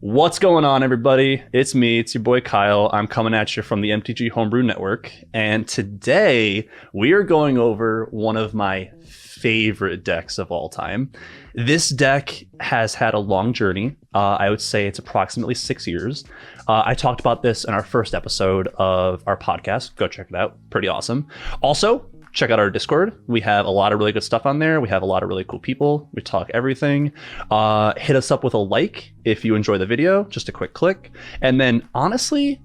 What's going on, everybody? It's me, it's your boy Kyle. I'm coming at you from the MTG Homebrew Network, and today we are going over one of my favorite decks of all time. This deck has had a long journey. I would say it's approximately 6 years. I talked about this in our first episode of our podcast. Go check it out. Pretty awesome. Also, check out our Discord. We have a lot of really good stuff on there. We have a lot of really cool people. We talk everything. Hit us up with a like if you enjoy the video, just a quick click. And then honestly,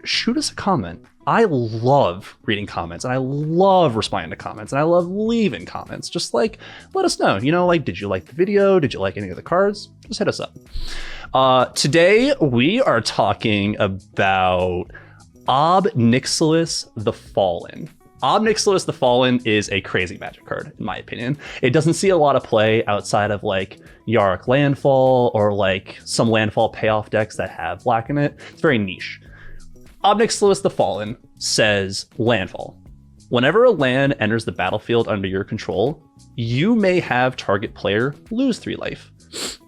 shoot us a comment. I love reading comments and I love responding to comments and I love leaving comments. Just let us know, did you like the video? Did you like any of the cards? Just hit us up. Today we are talking about Ob Nixilis the Fallen. Ob Nixilis the Fallen is a crazy Magic card, in my opinion. It doesn't see a lot of play outside of Yarok Landfall or some Landfall payoff decks that have black in it. It's very niche. Ob Nixilis the Fallen says Landfall. Whenever a land enters the battlefield under your control, you may have target player lose 3 life.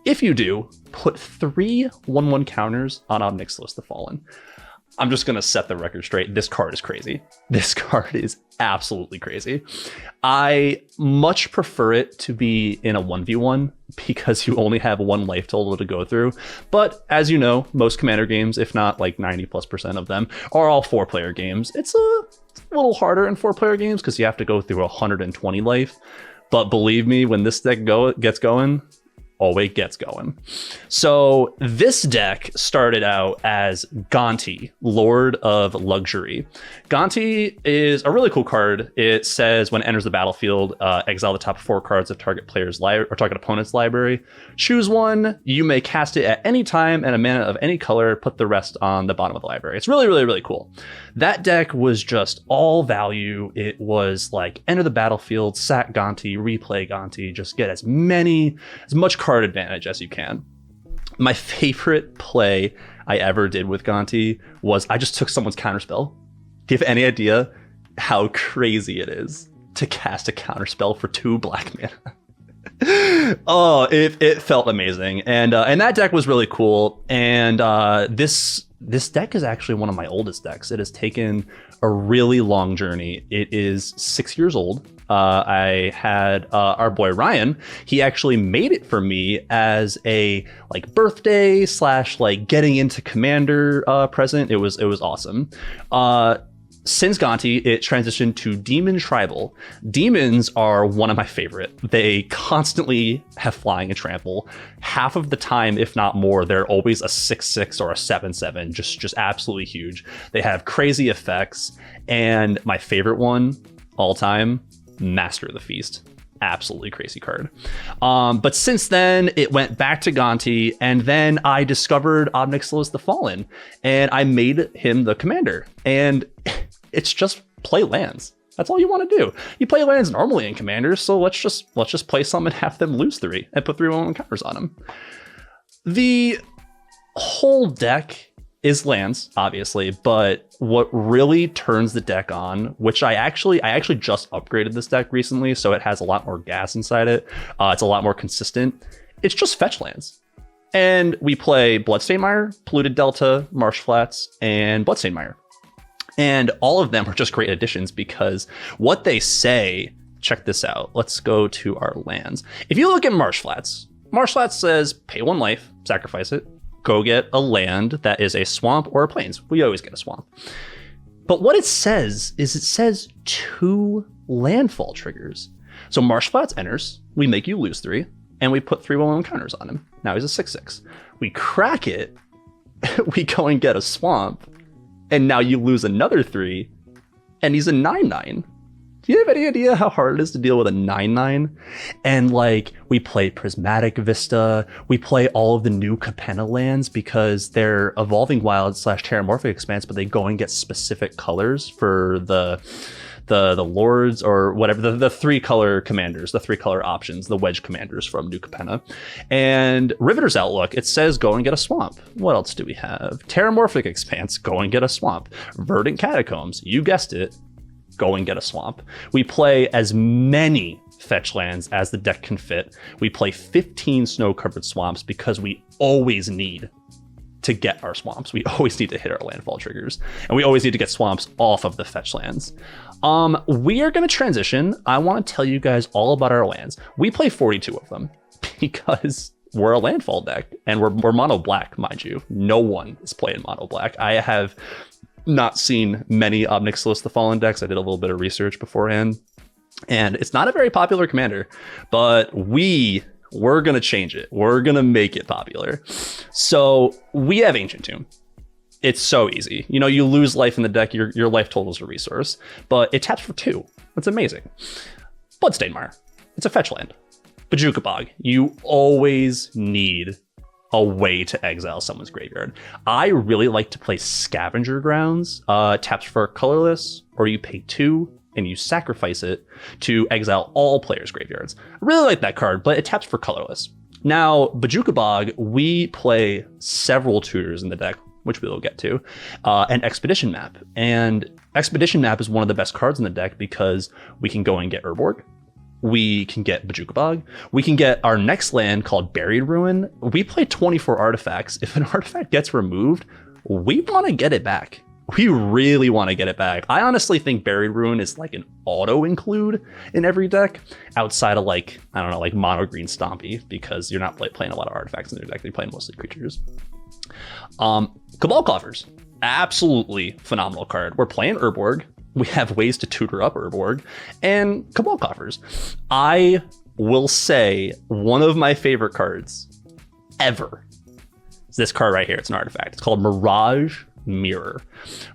If you do, put 3 1/1 counters on Ob Nixilis the Fallen. I'm just going to set the record straight. This card is crazy. This card is absolutely crazy. I much prefer it to be in a 1v1 because you only have 1 life total to go through. But as you know, most Commander games, if not 90+% of them, are all 4-player games. It's a little harder in 4-player games because you have to go through 120 life. But believe me, when this deck gets going, always gets going. So this deck started out as Gonti, Lord of Luxury. Gonti is a really cool card. It says when it enters the battlefield, exile the top 4 cards of target player's library or target opponent's library. Choose 1. You may cast it at any time and a mana of any color. Put the rest on the bottom of the library. It's really, really, really cool. That deck was just all value. It was enter the battlefield, sack Gonti, replay Gonti, just get as much card advantage as you can. My favorite play I ever did with Gonti was I just took someone's counterspell. Do you have any idea how crazy it is to cast a counterspell for 2 black mana? Oh, it felt amazing, and that deck was really cool. And this deck is actually one of my oldest decks. It has taken a really long journey. It is 6 years old. I had our boy Ryan. He actually made it for me as a birthday / getting into Commander present. It was awesome. Since Gonti, it transitioned to Demon Tribal. Demons are one of my favorite. They constantly have flying and trample. Half of the time, if not more, they're always a 6/6 or a 7/7, just absolutely huge. They have crazy effects. And my favorite one all time, Master of the Feast. Absolutely crazy card. But since then, it went back to Gonti, and then I discovered Ob Nixilis the Fallen, and I made him the commander. And it's just play lands. That's all you want to do. You play lands normally in Commander, so let's just play some and have them lose 3 and put 3 1/1 counters on them. The whole deck is lands, obviously, but what really turns the deck on, which I actually just upgraded this deck recently, so it has a lot more gas inside it. It's a lot more consistent. It's just fetch lands. And we play Bloodstained Mire, Polluted Delta, Marsh Flats, and Bloodstained Mire. And all of them are just great additions because what they say, check this out. Let's go to our lands. If you look at Marsh Flats says pay 1 life, sacrifice it, go get a land that is a swamp or a plains. We always get a swamp. But what it says is 2 landfall triggers. So Marsh Flats enters, we make you lose 3, and we put 3 1/1 counters on him. Now he's a 6/6. We crack it, we go and get a swamp, and now you lose another 3, and he's a 9/9. Do you have any idea how hard it is to deal with a 9/9? And we play Prismatic Vista, we play all of the new Capenna lands because they're Evolving Wild / Terramorphic Expanse, but they go and get specific colors for the lords or whatever, the 3-color commanders, the 3-color options, the wedge commanders from New Capenna. And Riveter's Outlook, it says go and get a swamp. What else do we have? Terramorphic Expanse, go and get a swamp. Verdant Catacombs, you guessed it, go and get a swamp. We play as many fetch lands as the deck can fit. We play 15 snow-covered swamps because we always need to get our swamps. We always need to hit our landfall triggers, and we always need to get swamps off of the fetch lands. We are going to transition. I want to tell you guys all about our lands. We play 42 of them because we're a landfall deck, and we're mono black, mind you. No one is playing mono black. I have not seen many Ob Nixilis the Fallen decks. I did a little bit of research beforehand, and it's not a very popular commander, but we're going to change it. We're going to make it popular. So we have Ancient Tomb. It's so easy. You know, you lose life in the deck, your life total is a resource, but it taps for 2. That's amazing. Bloodstained Mire. It's a fetch land. Bojuka Bog. You always need a way to exile someone's graveyard. I really like to play Scavenger Grounds. Taps for colorless, or you pay 2 and you sacrifice it to exile all players' graveyards. I really like that card, but it taps for colorless. Now, Bojuka Bog, we play several tutors in the deck, which we will get to, and Expedition Map. And Expedition Map is one of the best cards in the deck because we can go and get Urborg. We can get Bojuka Bog. We can get our next land called Buried Ruin. We play 24 artifacts. If an artifact gets removed, we want to get it back. We really want to get it back. I honestly think Buried Ruin is like an auto include in every deck outside of like, I don't know, like mono green Stompy, because you're not playing a lot of artifacts in your deck. You're playing mostly creatures. Cabal Coffers, absolutely phenomenal card. We're playing Urborg. We have ways to tutor up Urborg, and Cabal Coffers. I will say one of my favorite cards ever is this card right here. It's an artifact. It's called Mirage Mirror.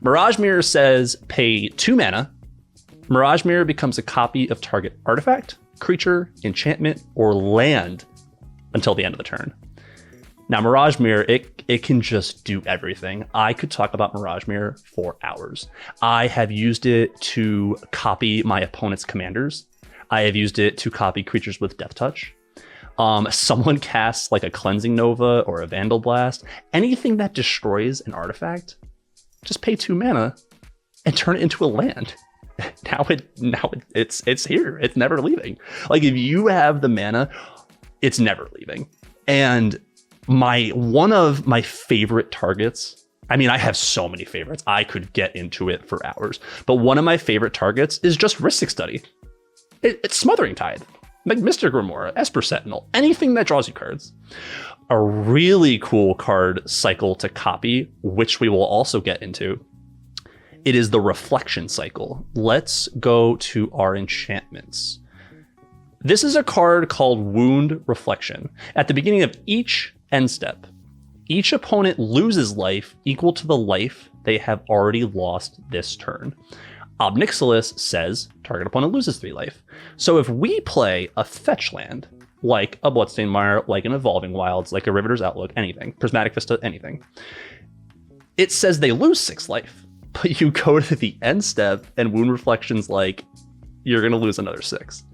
Mirage Mirror says pay 2 mana. Mirage Mirror becomes a copy of target artifact, creature, enchantment, or land until the end of the turn. Now, Mirage Mirror, it can just do everything. I could talk about Mirage Mirror for hours. I have used it to copy my opponent's commanders. I have used it to copy creatures with Death Touch. Someone casts like a Cleansing Nova or a Vandal Blast. Anything that destroys an artifact, just pay 2 mana and turn it into a land. Now it's here. It's never leaving. Like, if you have the mana, it's never leaving. And one of my favorite targets, I mean, I have so many favorites. I could get into it for hours, but one of my favorite targets is just Rhystic Study. It's Smothering Tide, like Mystic Remora, Esper Sentinel, anything that draws you cards. A really cool card cycle to copy, which we will also get into. It is the Reflection cycle. Let's go to our enchantments. This is a card called Wound Reflection. At the beginning of each end step, each opponent loses life equal to the life they have already lost this turn. Ob Nixilis says target opponent loses 3 life. So if we play a fetch land, like a Bloodstained Mire, like an Evolving Wilds, like a Riveter's Outlook, anything, Prismatic Vista, anything, it says they lose 6 life. But you go to the end step and Wound Reflection's like, you're going to lose another 6.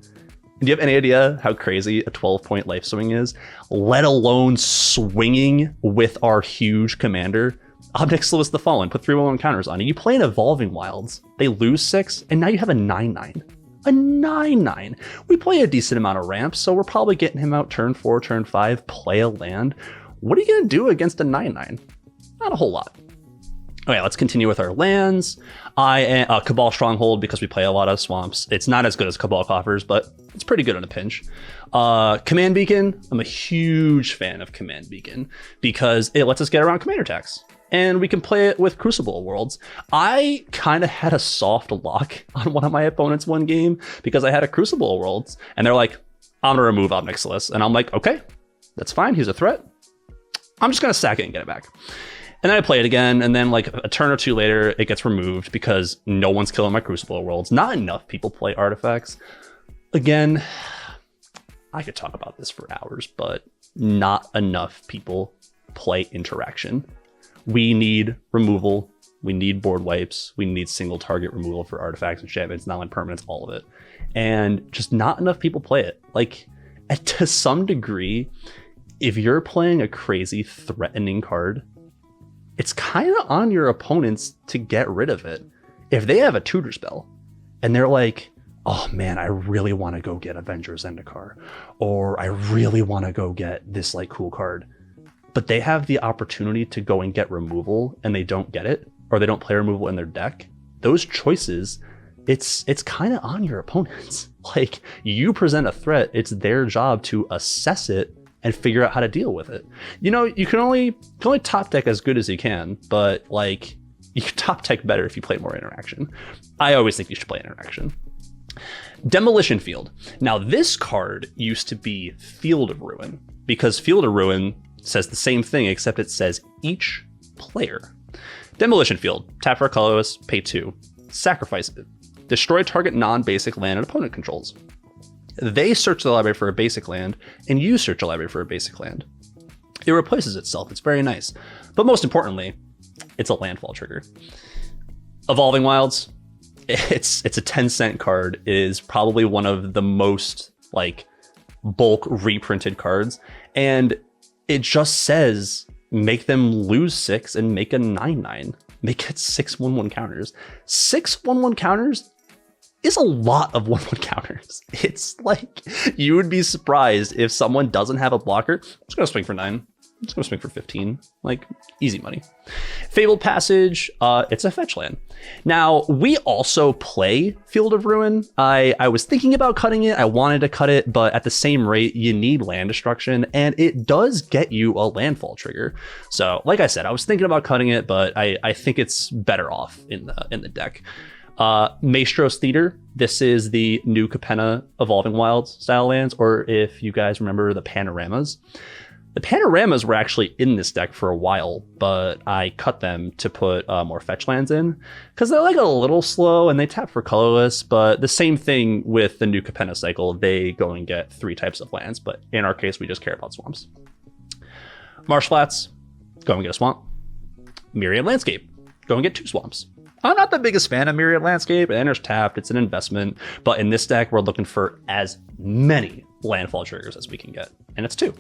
Do you have any idea how crazy a 12-point life swing is? Let alone swinging with our huge commander. Ob Nixilis the Fallen, put 3/1 counters on it. You play an Evolving Wilds, they lose 6, and now you have a 9/9. A 9/9. We play a decent amount of ramps, so we're probably getting him out turn 4, turn 5, play a land. What are you going to do against a 9/9? Not a whole lot. Okay, let's continue with our lands. Cabal Stronghold, because we play a lot of swamps. It's not as good as Cabal Coffers, but it's pretty good in a pinch. Command Beacon, I'm a huge fan of Command Beacon because it lets us get around commander attacks. And we can play it with Crucible Worlds. I kind of had a soft lock on one of my opponents one game because I had a Crucible Worlds, and they're like, I'm gonna remove Ob Nixilis. And I'm like, okay, that's fine, he's a threat. I'm just gonna sack it and get it back. And then I play it again, and then like a turn or two later, it gets removed because no one's killing my Crucible Worlds. Not enough people play artifacts. Again, I could talk about this for hours, but not enough people play interaction. We need removal. We need board wipes. We need single target removal for artifacts, enchantments, non-land permanents, all of it. And just not enough people play it. Like, to some degree, if you're playing a crazy threatening card, it's kind of on your opponents to get rid of it. If they have a tutor spell and they're like, oh man, I really want to go get Avengers Zendikar, or I really want to go get this like cool card, but they have the opportunity to go and get removal and they don't get it, or they don't play removal in their deck. Those choices, it's kind of on your opponents. Like, you present a threat, it's their job to assess it and figure out how to deal with it. You know, you can only top deck as good as you can, but like, you can top deck better if you play more interaction. I always think you should play interaction. Demolition Field. Now, this card used to be Field of Ruin, because Field of Ruin says the same thing, except it says each player. Demolition Field. Tap for a colorless, pay 2. Sacrifice it. Destroy target non-basic land an opponent controls. They search the library for a basic land, and you search the library for a basic land. It replaces itself. It's very nice. But most importantly, it's a landfall trigger. Evolving Wilds. It's a 10-cent card. It is probably one of the most like bulk reprinted cards, and it just says make them lose 6 and make a 9/9. Make it 6 1/1 counters. 6 1/1 counters is a lot of 1/1 counters. It's like, you would be surprised if someone doesn't have a blocker. I'm just gonna swing for 9. I'm just gonna swing for 15. Like, easy money. Fabled Passage, it's a fetch land. Now, we also play Field of Ruin. I was thinking about cutting it. I wanted to cut it, but at the same rate, you need land destruction, and it does get you a landfall trigger. So, like I said, I was thinking about cutting it, but I think it's better off in the deck. Maestro's Theater. This is the new Capenna Evolving Wilds style lands, or if you guys remember the Panoramas. The Panoramas were actually in this deck for a while, but I cut them to put more fetch lands in because they're like a little slow and they tap for colorless. But the same thing with the new Capenna cycle, they go and get 3 types of lands, but in our case, we just care about swamps. Marsh Flats, go and get a swamp. Myriad Landscape, go and get 2 swamps. I'm not the biggest fan of Myriad Landscape. It enters tapped, it's an investment, but in this deck, we're looking for as many landfall triggers as we can get, and it's 2.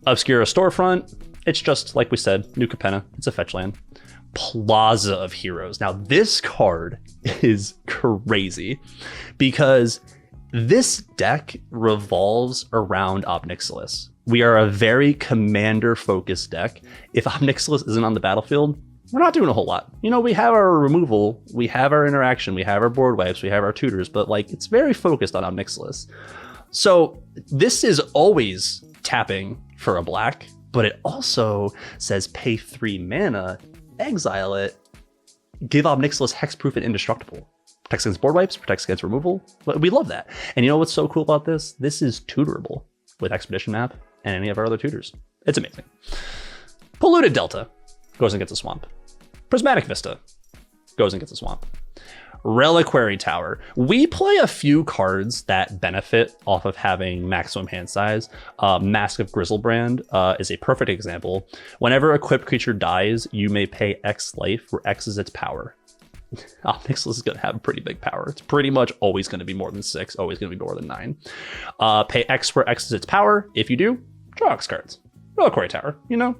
Obscura Storefront, it's just like we said, new Capenna, it's a fetch land. Plaza of Heroes. Now, this card is crazy because this deck revolves around Ob Nixilis. We are a very commander-focused deck. If Ob Nixilis isn't on the battlefield, we're not doing a whole lot. You know, we have our removal, we have our interaction, we have our board wipes, we have our tutors, but like, it's very focused on Ob Nixilis. So this is always tapping for a black, but it also says pay 3 mana, exile it, give Ob Nixilis hexproof and indestructible. Protects against board wipes, protects against removal. We love that. And you know what's so cool about this? This is tutorable with Expedition Map and any of our other tutors. It's amazing. Polluted Delta goes and gets a swamp. Prismatic Vista goes and gets a swamp. Reliquary Tower. We play a few cards that benefit off of having maximum hand size. Mask of Grizzlebrand is a perfect example. Whenever equipped creature dies, you may pay X life, where X is its power. Ob Nixilis is going to have pretty big power. It's pretty much always going to be more than 6, always going to be more than 9. Pay X where X is its power. If you do, draw X cards. Reliquary Tower, you know?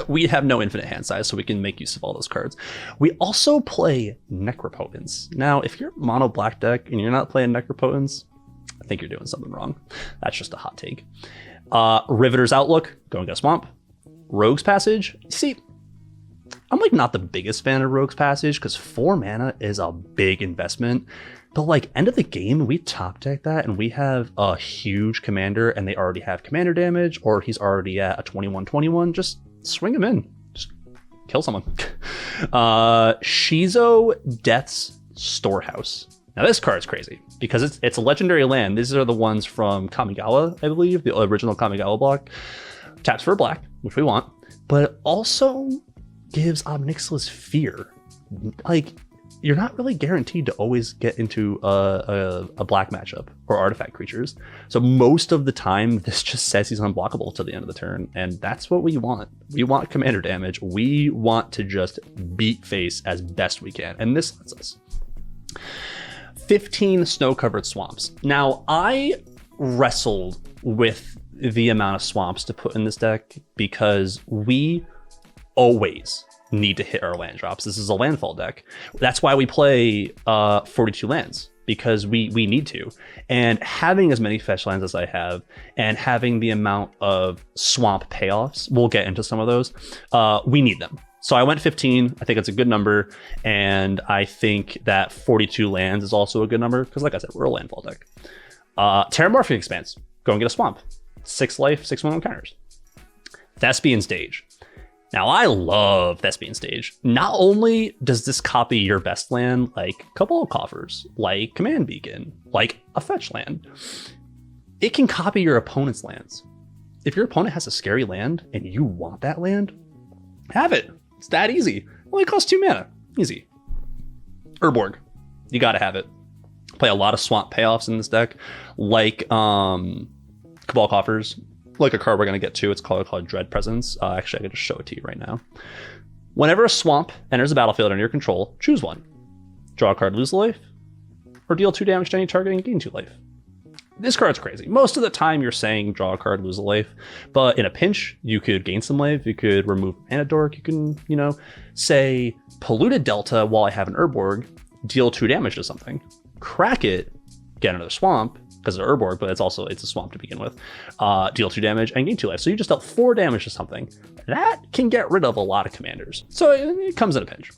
We have no infinite hand size, so we can make use of all those cards. We also play Necropotence. Now, if you're mono black deck and you're not playing Necropotence, I think you're doing something wrong. That's just a hot take. Riveter's Outlook, go and get a swamp. Rogue's Passage. See, I'm like not the biggest fan of Rogue's Passage because 4 mana is a big investment. But like, end of the game, we top deck that and we have a huge commander and they already have commander damage, or he's already at a 21/21. Just swing him in. Just kill someone. Shizo Death's Storehouse. Now this card is crazy because it's a legendary land. These are the ones from Kamigawa, I believe, the original Kamigawa block. Taps for a black, which we want, but it also gives Ob Nixilis fear. Like, you're not really guaranteed to always get into a black matchup or artifact creatures. So most of the time, this just says he's unblockable till the end of the turn. And that's what we want. We want commander damage. We want to just beat face as best we can. And this lets us. 15 snow-covered swamps. Now, I wrestled with the amount of swamps to put in this deck because we always need to hit our land drops. This is a landfall deck. That's why we play 42 lands. because we need to. And having as many fetch lands as I have, and having the amount of swamp payoffs, we'll get into some of those, we need them. So I went 15. I think it's a good number. And I think that 42 lands is also a good number because, like I said, we're a landfall deck. Terramorphic Expanse. Go and get a swamp. 6 life, 6/1 counters. Thespian Stage. Now, I love Thespian Stage. Not only does this copy your best land, like Cabal Coffers, like Command Beacon, like a fetch land, it can copy your opponent's lands. If your opponent has a scary land and you want that land, have it. It's that easy. Only costs 2 mana. Easy. Urborg. You gotta have it. Play a lot of swamp payoffs in this deck, like Cabal Coffers, like a card we're going to get to. It's called Dread Presence. Actually, I can just show it to you right now. Whenever a swamp enters the battlefield under your control, choose one. Draw a card, lose a life, or deal 2 damage to any target and gain 2 life. This card's crazy. Most of the time you're saying draw a card, lose a life, but in a pinch, you could gain some life, you could remove Mana Dork, you can, say Polluted Delta while I have an Urborg, deal 2 damage to something. Crack it, get another swamp, because of Urborg, but it's a swamp to begin with. Deal 2 damage and gain 2 life. So you just dealt 4 damage to something. That can get rid of a lot of commanders. So it comes in a pinch.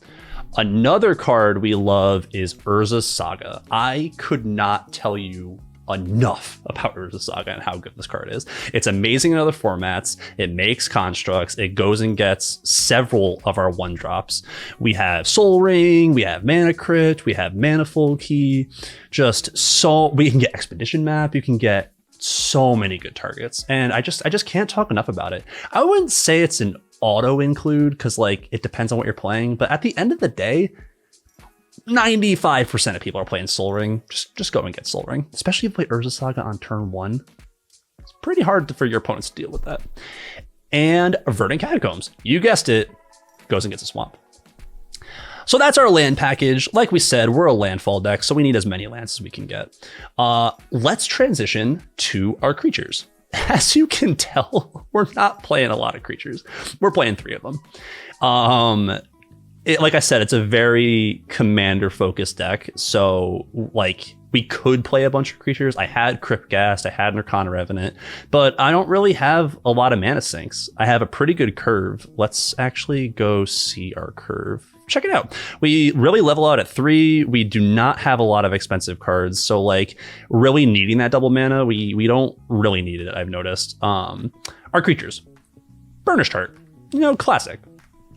Another card we love is Urza's Saga. I could not tell you enough about Urza's Saga and how good this card is. It's amazing in other formats. It makes constructs. It goes and gets several of our 1-drops. We have Soul Ring, we have Mana Crypt, we have Manifold Key. We can get Expedition Map. You can get so many good targets. And I just can't talk enough about it. I wouldn't say it's an auto include because it depends on what you're playing. But at the end of the day, 95% of people are playing Soul Ring. Just go and get Soul Ring, especially if you play Urza's Saga on turn 1. It's pretty hard for your opponents to deal with that. And Verdant Catacombs, you guessed it, goes and gets a swamp. So that's our land package. Like we said, we're a landfall deck, so we need as many lands as we can get. Let's transition to our creatures. As you can tell, we're not playing a lot of creatures. We're playing 3 of them. Like I said, it's a very commander-focused deck, so we could play a bunch of creatures. I had Cryptghast, I had Nirkana Revenant, but I don't really have a lot of mana sinks. I have a pretty good curve. Let's actually go see our curve. Check it out. We really level out at 3. We do not have a lot of expensive cards, so really needing that double mana, we don't really need it, I've noticed. Our creatures. Burnished Heart, classic.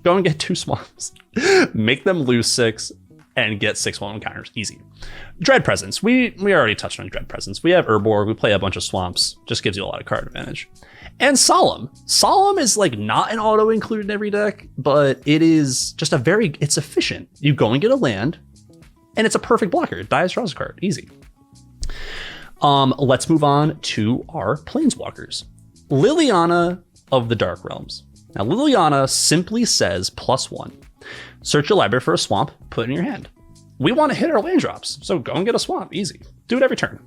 Go and get 2 swamps, make them lose 6, and get 6/1 counters. Easy. Dread Presence. We already touched on Dread Presence. We have Urborg. We play a bunch of swamps. Just gives you a lot of card advantage. And Solemn. Solemn is not an auto include in every deck, but it is just it's efficient. You go and get a land, and it's a perfect blocker. It dies, draws a card. Easy. Let's move on to our Planeswalkers. Liliana of the Dark Realms. Now, Liliana simply says +1. Search your library for a swamp, put it in your hand. We want to hit our land drops, so go and get a swamp. Easy. Do it every turn.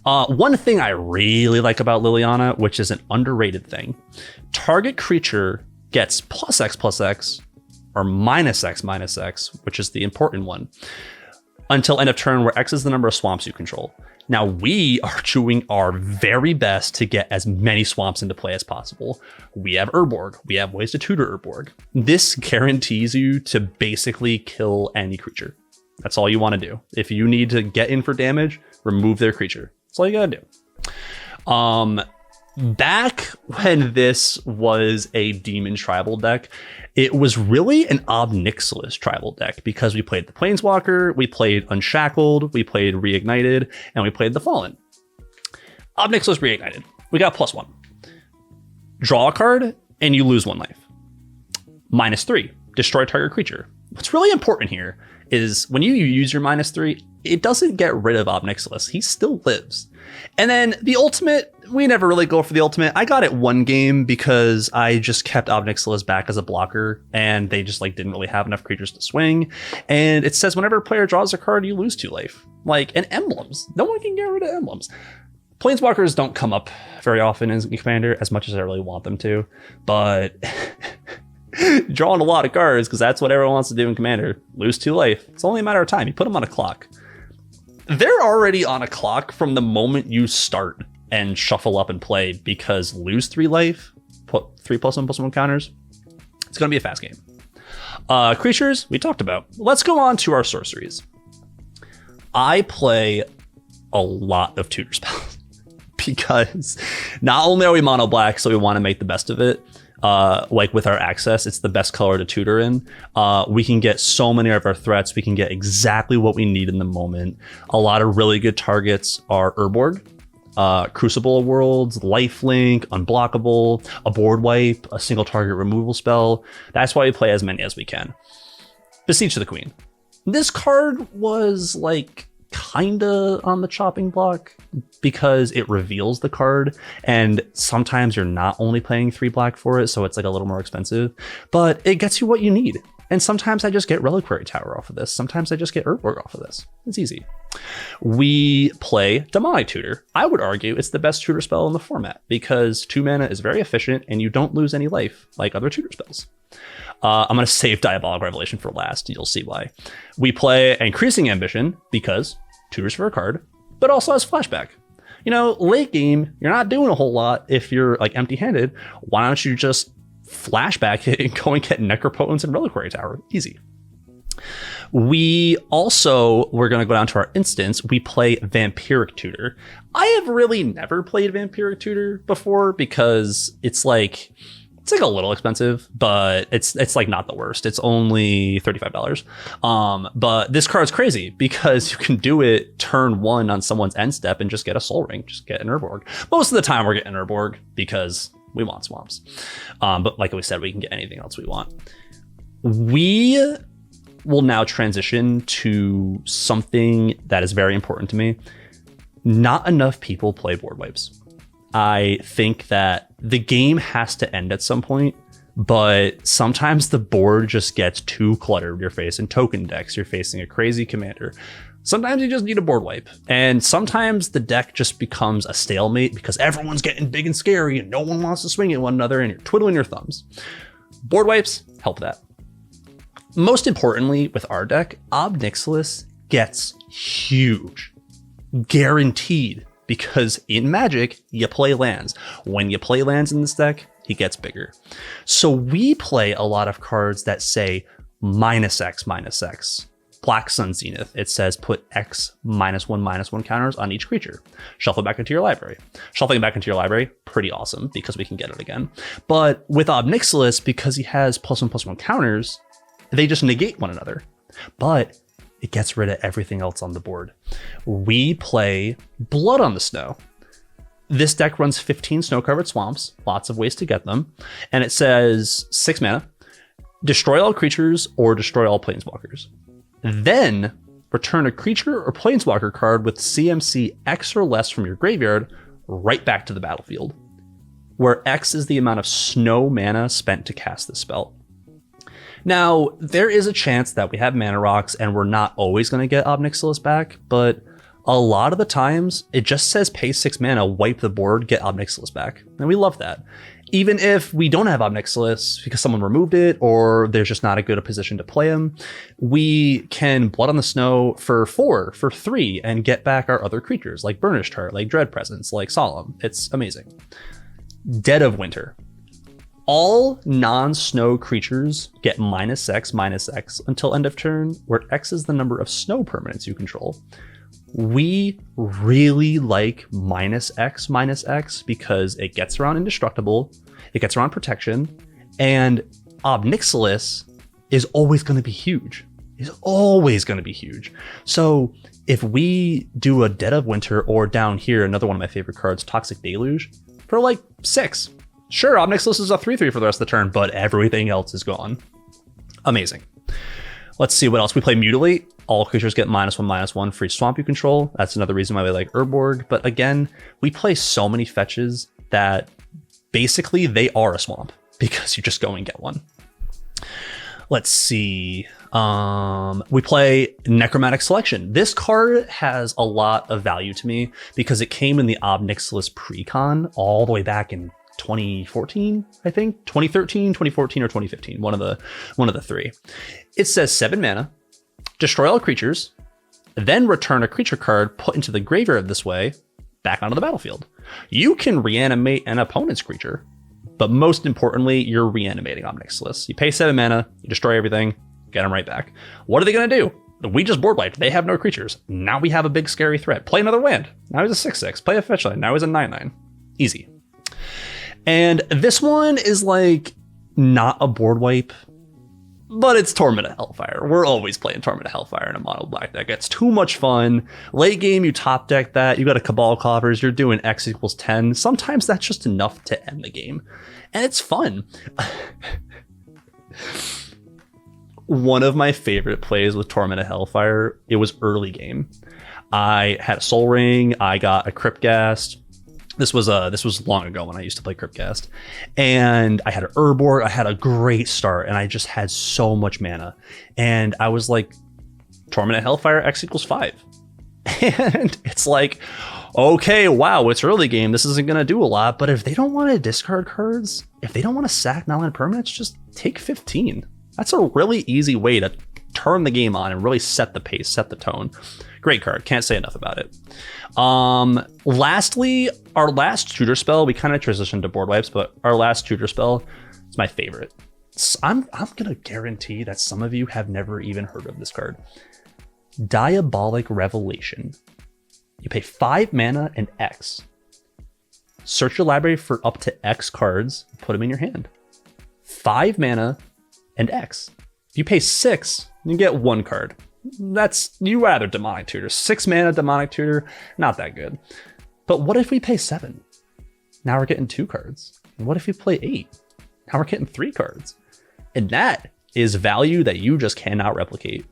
One thing I really like about Liliana, which is an underrated thing, target creature gets +X/+X or -X/-X, which is the important one, until end of turn, where X is the number of swamps you control. Now, we are doing our very best to get as many swamps into play as possible. We have Urborg. We have ways to tutor Urborg. This guarantees you to basically kill any creature. That's all you want to do. If you need to get in for damage, remove their creature. That's all you gotta do. Back when this was a demon tribal deck, it was really an Ob Nixilis tribal deck because we played the Planeswalker, we played Unshackled, we played Reignited, and we played the Fallen. Ob Nixilis Reignited. We got +1. Draw a card, and you lose 1 life. -3. Destroy target creature. What's really important here is when you use your -3, it doesn't get rid of Ob Nixilis. He still lives. And then the ultimate, we never really go for the ultimate. I got it 1 game because I just kept Ob Nixilis back as a blocker, and they just didn't really have enough creatures to swing. And it says whenever a player draws a card, you lose 2 life. And emblems. No one can get rid of emblems. Planeswalkers don't come up very often in Commander as much as I really want them to, but drawing a lot of cards because that's what everyone wants to do in Commander. Lose 2 life. It's only a matter of time. You put them on a clock. they're already on a clock from the moment you start and shuffle up and play, because lose 3 life, put 3+1/+1 counters. It's going to be a fast game. Creatures, we talked about. Let's go on to our sorceries. I play a lot of tutor spells because not only are we mono black, so we want to make the best of it. Like with our access, it's the best color to tutor in. We can get so many of our threats. We can get exactly what we need in the moment. A lot of really good targets are Urborg, Crucible of Worlds, Lifelink, Unblockable, a board wipe, a single target removal spell. That's why we play as many as we can. Beseech the Queen. This card was like kinda on the chopping block because it reveals the card, and sometimes you're not only playing 3 black for it, so it's like a little more expensive, but it gets you what you need. And sometimes I just get Reliquary Tower off of this. Sometimes I just get Urborg off of this. It's easy. We play Demonic Tutor. I would argue it's the best tutor spell in the format because 2 mana is very efficient and you don't lose any life like other tutor spells. I'm going to save Diabolic Revelation for last. You'll see why. We play Increasing Ambition because tutors for a card, but also has flashback. You know, late game, you're not doing a whole lot if you're like empty-handed. Why don't you just flashback it and go and get Necropotence and Reliquary Tower? Easy. We're going to go down to our instance. We play Vampiric Tutor. I have really never played Vampiric Tutor before because it's like a little expensive, but it's like not the worst. It's only $35. But this card's crazy because you can do it turn 1 on someone's end step and just get a Soul Ring, just get an Urborg. Most of the time we're getting Urborg because we want swamps. But like we said, we can get anything else we want. We will now transition to something that is very important to me. Not enough people play board wipes. I think that the game has to end at some point, but sometimes the board just gets too cluttered. You're facing token decks, you're facing a crazy commander. Sometimes you just need a board wipe. And sometimes the deck just becomes a stalemate because everyone's getting big and scary and no one wants to swing at one another and you're twiddling your thumbs. Board wipes help that. Most importantly, with our deck, Ob Nixilis gets huge. Guaranteed. Because in Magic, you play lands. When you play lands in this deck, he gets bigger. So we play a lot of cards that say -X/-X. Black Sun Zenith, it says put X -1/-1 counters on each creature. Shuffle back into your library. Shuffling back into your library, pretty awesome because we can get it again. But with Ob Nixilis, because he has +1/+1 counters, they just negate one another. But it gets rid of everything else on the board. We play Blood on the Snow. This deck runs 15 snow-covered swamps, lots of ways to get them, and it says 6 mana, destroy all creatures or destroy all planeswalkers. Then return a creature or planeswalker card with CMC X or less from your graveyard right back to the battlefield, where X is the amount of snow mana spent to cast this spell. Now, there is a chance that we have mana rocks and we're not always going to get Ob Nixilis back, but a lot of the times it just says pay 6 mana, wipe the board, get Ob Nixilis back. And we love that. Even if we don't have Ob Nixilis because someone removed it or there's just not a good position to play him, we can Blood on the Snow for 4, for 3, and get back our other creatures like Burnished Heart, like Dread Presence, like Solemn. It's amazing. Dead of Winter. All non-snow creatures get -X/-X until end of turn, where X is the number of snow permanents you control. We really like -X/-X because it gets around Indestructible, it gets around Protection, and Ob Nixilis is always going to be huge. Is always going to be huge. So if we do a Dead of Winter, or down here, another one of my favorite cards, Toxic Deluge, for like 6. Sure, Ob Nixilis is a 3/3 for the rest of the turn, but everything else is gone. Amazing. Let's see what else. We play Mutilate. All creatures get -1/-1 for each swamp you control. That's another reason why we like Urborg. But again, we play so many fetches that basically they are a swamp because you just go and get one. Let's see. We play Necromantic Selection. This card has a lot of value to me because it came in the Ob Nixilis pre-con all the way back in 2014, I think 2013, 2014, or 2015, one of the 3. It says 7 mana, destroy all creatures, then return a creature card put into the graveyard this way back onto the battlefield. You can reanimate an opponent's creature, but most importantly, you're reanimating Ob Nixilis. You pay 7 mana, you destroy everything, get them right back. What are they going to do? We just board wiped. They have no creatures. Now we have a big scary threat. Play another land. Now he's a 6/6. Play a fetch land. Now he's a 9/9. Easy. And this one is like not a board wipe, but it's Torment of Hellfire. We're always playing Torment of Hellfire in a mono black deck. It's too much fun. Late game, you top deck that. You got a Cabal Coffers. You're doing X equals 10. Sometimes that's just enough to end the game. And it's fun. One of my favorite plays with Torment of Hellfire, it was early game. I had a Soul Ring. I got a Cryptghast. This was long ago when I used to play Cryptghast, and I had an Urborg. I had a great start, and I just had so much mana, and I was like, Torment of Hellfire X equals 5, and it's like, okay, wow, it's early game. This isn't gonna do a lot, but if they don't want to discard cards, if they don't want to sack non-land permanents, just take 15. That's a really easy way to turn the game on and really set the pace, set the tone. Great card. Can't say enough about it. Lastly, our last tutor spell, we kind of transitioned to board wipes, but our last tutor spell is my favorite. I'm going to guarantee that some of you have never even heard of this card. Diabolic Revelation. You pay 5 mana and X. Search your library for up to X cards, put them in your hand. 5 mana and X. If you pay 6, you get 1 card. That's, you rather Demonic Tutor. 6 mana Demonic Tutor, not that good. But what if we pay 7? Now we're getting 2 cards. And what if we play 8? Now we're getting 3 cards. And that is value that you just cannot replicate.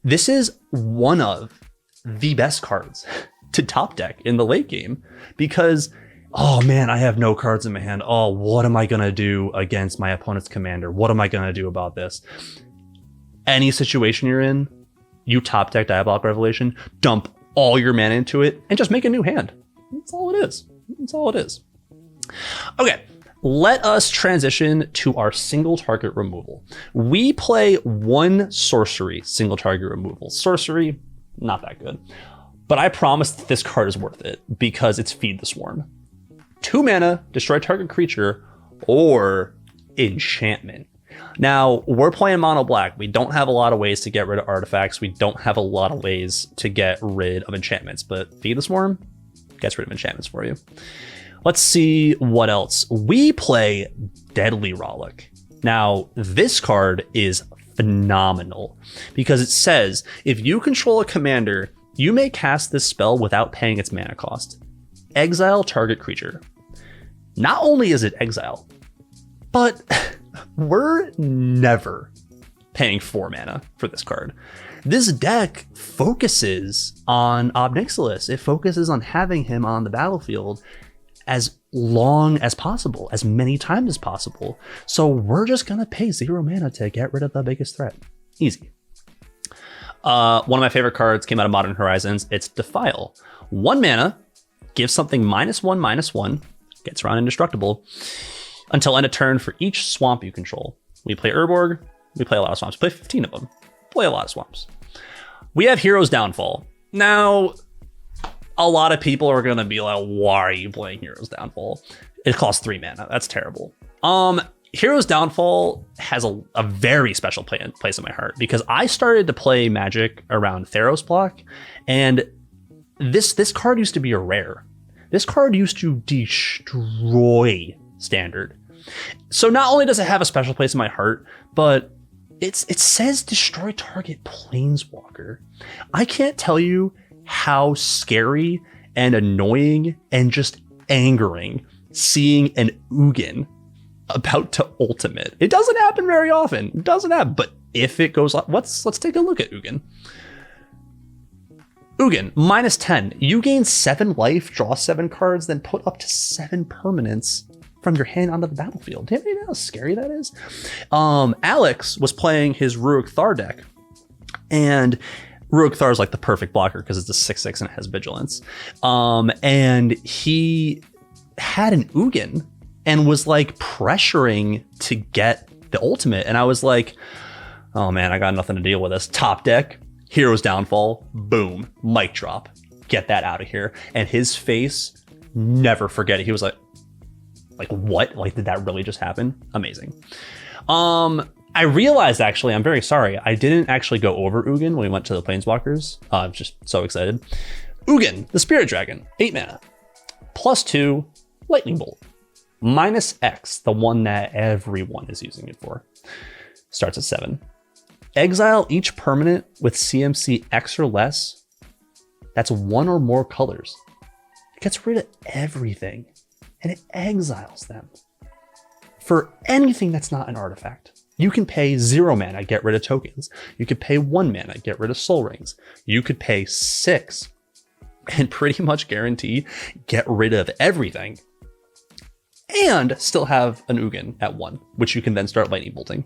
This is one of the best cards to top deck in the late game because, oh man, I have no cards in my hand. Oh, what am I going to do against my opponent's commander? What am I going to do about this? Any situation you're in, you top deck Diabolic Revelation, dump all your mana into it, and just make a new hand. That's all it is. That's all it is. Okay, let us transition to our single target removal. We play 1 sorcery single target removal. Sorcery, not that good. But I promise that this card is worth it because it's Feed the Swarm. 2 mana, destroy target creature, or enchantment. Now, we're playing mono black. We don't have a lot of ways to get rid of artifacts. We don't have a lot of ways to get rid of enchantments, but Feed the Swarm gets rid of enchantments for you. Let's see what else. We play Deadly Rollick. Now, this card is phenomenal because it says, if you control a commander, you may cast this spell without paying its mana cost. Exile target creature. Not only is it exile, but we're never paying 4 mana for this card. This deck focuses on Ob Nixilis. It focuses on having him on the battlefield as long as possible, as many times as possible. So we're just gonna pay 0 mana to get rid of the biggest threat. Easy. One of my favorite cards came out of Modern Horizons. It's Defile. 1 mana, gives something -1/-1, gets around indestructible, until end of turn for each swamp you control. We play Urborg, we play a lot of swamps. We play 15 of them. Play a lot of swamps. We have Hero's Downfall. Now, a lot of people are gonna be like, why are you playing Hero's Downfall? It costs 3 mana. That's terrible. Hero's Downfall has a very special place in my heart because I started to play Magic around Theros block, and this card used to be a rare. This card used to destroy Standard. So not only does it have a special place in my heart, but it says destroy target Planeswalker. I can't tell you how scary and annoying and just angering seeing an Ugin about to ultimate. It doesn't happen very often. It doesn't happen, but if it goes, let's take a look at Ugin. Ugin, -10. You gain 7 life, draw 7 cards, then put up to 7 permanents from your hand onto the battlefield. Do you know how scary that is? Alex was playing his Rurik Thar deck, and Rurik Thar is like the perfect blocker because it's a 6/6 and it has vigilance. And he had an Ugin and was like pressuring to get the ultimate. And I was like, oh man, I got nothing to deal with this. Top deck, Hero's Downfall, boom, mic drop. Get that out of here. And his face, never forget it. He was like what? Like, did that really just happen? Amazing. I realized, actually, I'm very sorry, I didn't actually go over Ugin when we went to the Planeswalkers. I'm just so excited. Ugin, the Spirit Dragon, 8 mana. +2, Lightning Bolt. -X, the one that everyone is using it for. Starts at 7. Exile each permanent with CMC X or less. That's 1 or more colors. It gets rid of everything, and it exiles them. For anything that's not an artifact. You can pay 0 mana, get rid of tokens. You could pay 1 mana, get rid of soul rings. You could pay 6 and pretty much guarantee get rid of everything. And still have an Ugin at 1, which you can then start lightning bolting.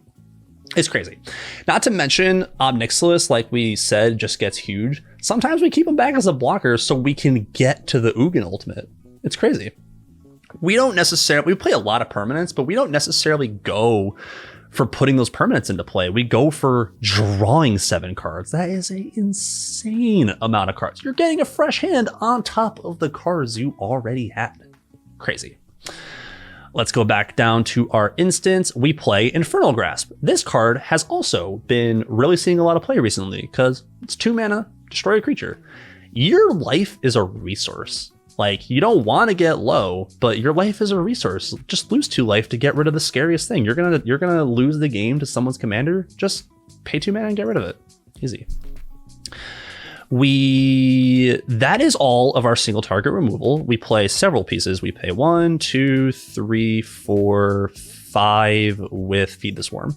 It's crazy. Not to mention, Ob Nixilis, like we said, just gets huge. Sometimes we keep him back as a blocker so we can get to the Ugin ultimate. It's crazy. We play a lot of permanents, but we don't necessarily go for putting those permanents into play. We go for drawing 7 cards. That is an insane amount of cards. You're getting a fresh hand on top of the cards you already had. Crazy. Let's go back down to our instance. We play Infernal Grasp. This card has also been really seeing a lot of play recently because it's 2 mana, destroy a creature. Your life is a resource. Like, you don't want to get low, but your life is a resource. Just lose 2 life to get rid of the scariest thing. You're gonna lose the game to someone's commander. Just pay 2 mana and get rid of it. Easy. That is all of our single target removal. We play several pieces. We play 1, 2, 3, 4, 5 with Feed the Swarm.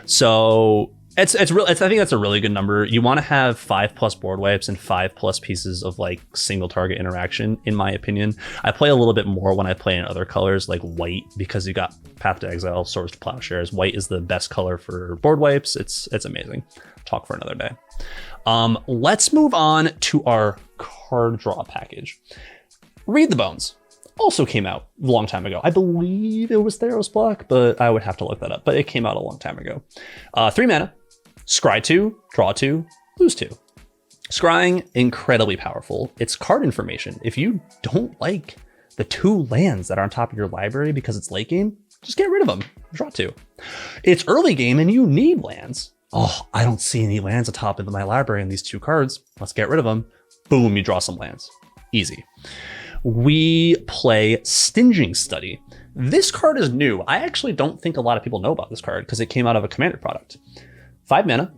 So I think that's a really good number. You want to have 5+ board wipes and 5+ pieces of like single target interaction, in my opinion. I play a little bit more when I play in other colors like white, because you got Path to Exile, Swords to Plowshares. White is the best color for board wipes. It's amazing. Talk for another day. Let's move on to our card draw package. Read the Bones also came out a long time ago. I believe it was Theros block, but I would have to look that up. But it came out a long time ago. 3 mana, scry 2, draw 2, lose 2. Scrying, incredibly powerful. It's card information. If you don't like the 2 lands that are on top of your library because it's late game, just get rid of them. Draw 2. It's early game and you need lands. Oh, I don't see any lands atop of my library in these 2 cards. Let's get rid of them. Boom, you draw some lands. Easy. We play Stinging Study. This card is new. I actually don't think a lot of people know about this card because it came out of a Commander product. 5 mana.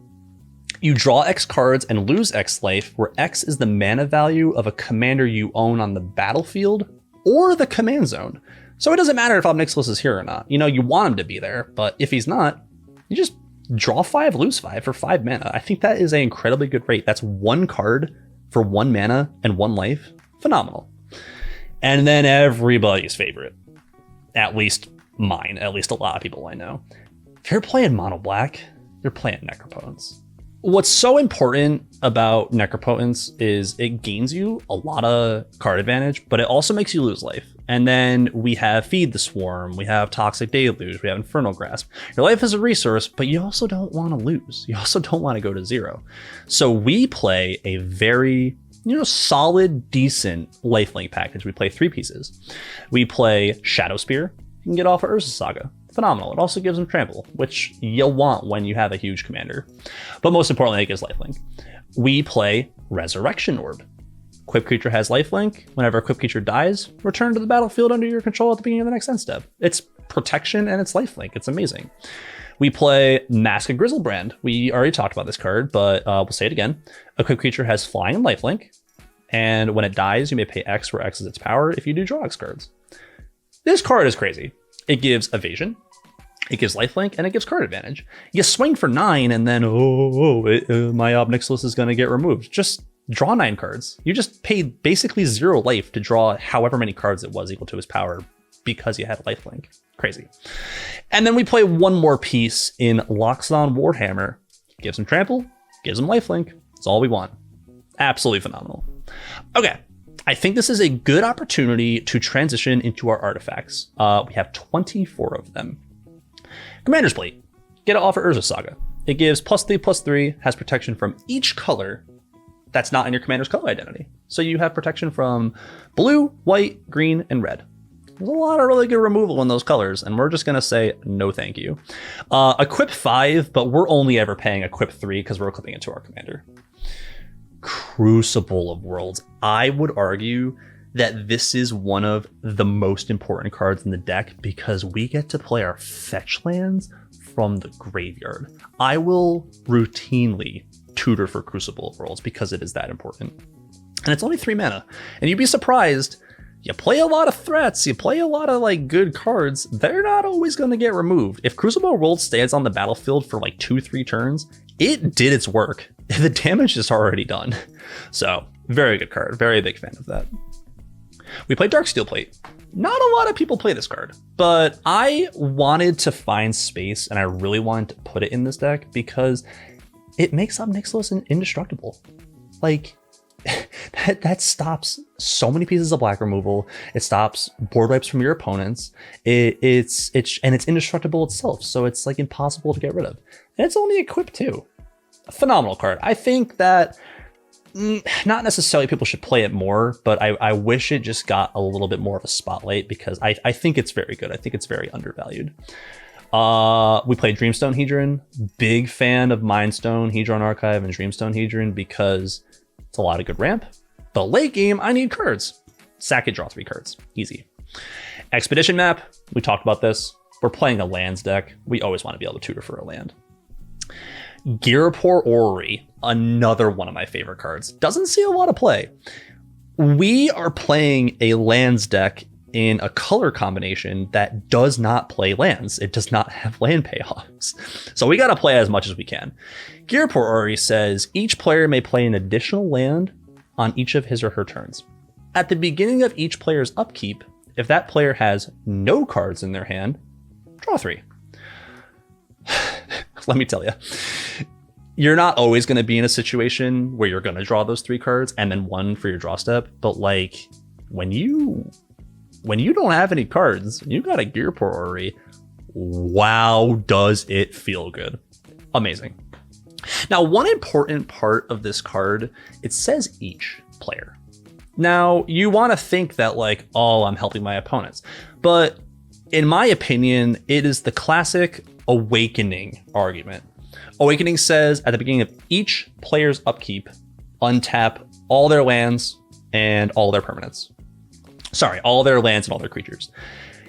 You draw X cards and lose X life, where X is the mana value of a commander you own on the battlefield or the command zone. So it doesn't matter if Ob Nixilis is here or not. You know, you want him to be there, but if he's not, you just draw 5, lose 5 for 5 mana. I think that is an incredibly good rate. That's 1 card for 1 mana and 1 life. Phenomenal. And then everybody's favorite, at least mine, at least a lot of people I know. If you're playing mono black, you're playing Necropotence. What's so important about Necropotence is it gains you a lot of card advantage, but it also makes you lose life. And then we have Feed the Swarm, we have Toxic Deluge, we have Infernal Grasp. Your life is a resource, but you also don't want to lose. You also don't want to go to 0. So we play a very, solid, decent lifelink package. We play 3 pieces. We play Shadow Spear. You can get off of Urza Saga. Phenomenal. It also gives them trample, which you'll want when you have a huge commander. But most importantly, it gives lifelink. We play Resurrection Orb. Equipped creature has lifelink. Whenever a equipped creature dies, return to the battlefield under your control at the beginning of the next end step. It's protection and it's lifelink. It's amazing. We play Mask of Grizzlebrand. We already talked about this card, but we'll say it again. Equipped creature has flying and lifelink. And when it dies, you may pay X, where X is its power if you do draw X cards. This card is crazy. It gives evasion, it gives lifelink, and it gives card advantage. You swing for 9, and then, my Ob Nixilis is going to get removed. Just draw 9 cards. You just paid basically 0 life to draw however many cards it was equal to his power because you had lifelink. Crazy. And then we play 1 more piece in Loxodon Warhammer. Gives him trample, gives him lifelink. That's all we want. Absolutely phenomenal. Okay. I think this is a good opportunity to transition into our artifacts. We have 24 of them. Commander's Plate. Get it off of Urza Saga. It gives +3/+3, has protection from each color that's not in your commander's color identity. So you have protection from blue, white, green, and red. There's a lot of really good removal in those colors, and we're just going to say no thank you. Equip 5, but we're only ever paying equip 3 because we're equipping it to our commander. Crucible of Worlds. I would argue that this is one of the most important cards in the deck because we get to play our fetch lands from the graveyard. I will routinely tutor for Crucible of Worlds because it is that important. And it's only 3 mana. And you'd be surprised, you play a lot of threats, you play a lot of like good cards, they're not always going to get removed. If Crucible of Worlds stays on the battlefield for like 2-3 turns, it did its work. The damage is already done. So, very good card. Very big fan of that. We played Darksteel Plate. Not a lot of people play this card, but I wanted to find space and I really wanted to put it in this deck because it makes Ob Nixilis indestructible. Like, that stops so many pieces of black removal. It stops board wipes from your opponents. It's indestructible itself, so it's like impossible to get rid of. And it's only equipped too. A phenomenal card. I think that not necessarily people should play it more, but I wish it just got a little bit more of a spotlight because I think it's very good. I think it's very undervalued. We played Dreamstone Hedron. Big fan of Mindstone, Hedron Archive, and Dreamstone Hedron because it's a lot of good ramp. But late game, I need cards. Sack it, draw 3 cards. Easy. Expedition Map. We talked about this. We're playing a lands deck. We always want to be able to tutor for a land. Girapor Orrery, another one of my favorite cards. Doesn't see a lot of play. We are playing a lands deck in a color combination that does not play lands. It does not have land payoffs. So we got to play as much as we can. Girapor Orrery says each player may play an additional land on each of his or her turns. At the beginning of each player's upkeep, if that player has no cards in their hand, draw 3. Let me tell you, you're not always going to be in a situation where you're going to draw those 3 cards and then 1 for your draw step. But like when you don't have any cards, you got a Girapor Orrery. Wow, does it feel good. Amazing. Now, one important part of this card, it says each player. Now, you want to think that like, oh, I'm helping my opponents. But in my opinion, it is the classic Awakening argument. Awakening says at the beginning of each player's upkeep, untap all their lands and all their permanents. Sorry, all their lands and all their creatures.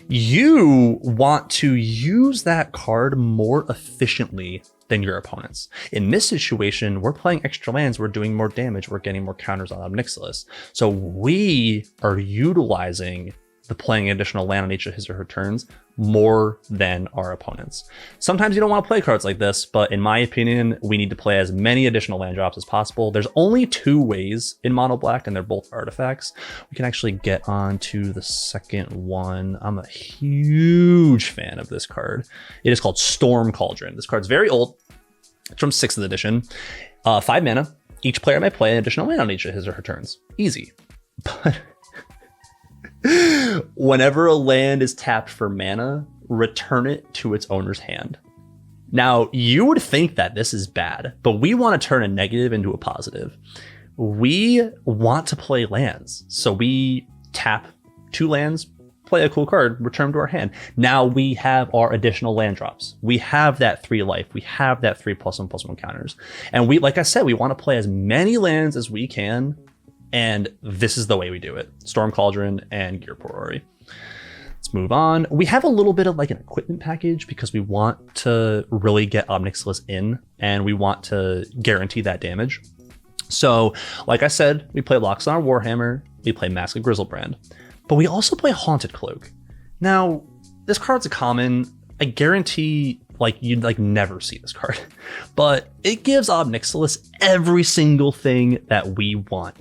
You want to use that card more efficiently than your opponents. In this situation, we're playing extra lands, we're doing more damage, we're getting more counters on Ob Nixilis. So we are utilizing the playing additional land on each of his or her turns more than our opponents. Sometimes you don't want to play cards like this, but in my opinion, we need to play as many additional land drops as possible. There's only 2 ways in mono black, and they're both artifacts. We can actually get on to the second one. I'm a huge fan of this card. It is called Storm Cauldron. This card's very old. It's from 6th edition. 5 mana. Each player may play an additional land on each of his or her turns. Easy. But whenever a land is tapped for mana, return it to its owner's hand. Now, you would think that this is bad, but we want to turn a negative into a positive. We want to play lands. So we tap 2 lands, play a cool card, return them to our hand. Now we have our additional land drops. We have that 3 life. We have that 3+1/+1 counters. And we, like I said, we want to play as many lands as we can. And this is the way we do it. Storm Cauldron and Girapor Orrery. Let's move on. We have a little bit of like an equipment package because we want to really get Ob Nixilis in and we want to guarantee that damage. So like I said, we play Locks on our Warhammer, we play Mask of Grizzlebrand, but we also play Haunted Cloak. Now, this card's a common. I guarantee like you'd like never see this card, but it gives Ob Nixilis every single thing that we want.